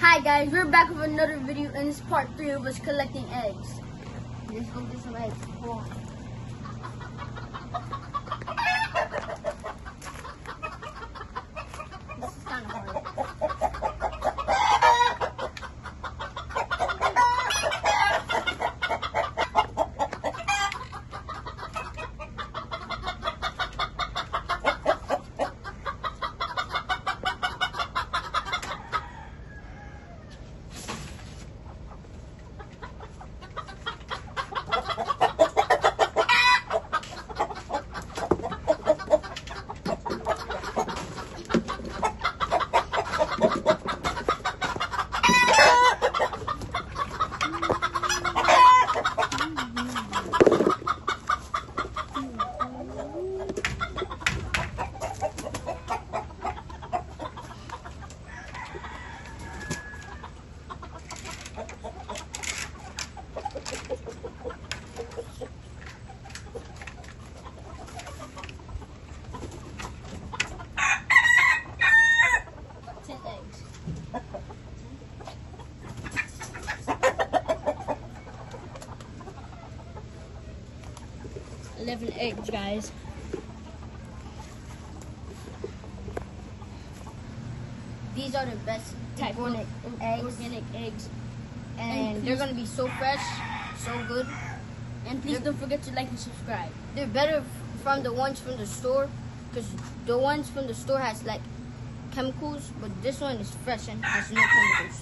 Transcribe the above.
Hi guys, we're back with another video and it's part 3 of us collecting eggs. Let's go get some eggs. Hold on. This is kind of hard. Eggs, guys. These are the best type of organic eggs, and they're gonna be so fresh, so good. And please don't forget to like and subscribe. They're better from the ones from the store, because the ones from the store has like chemicals, but this one is fresh and has no chemicals.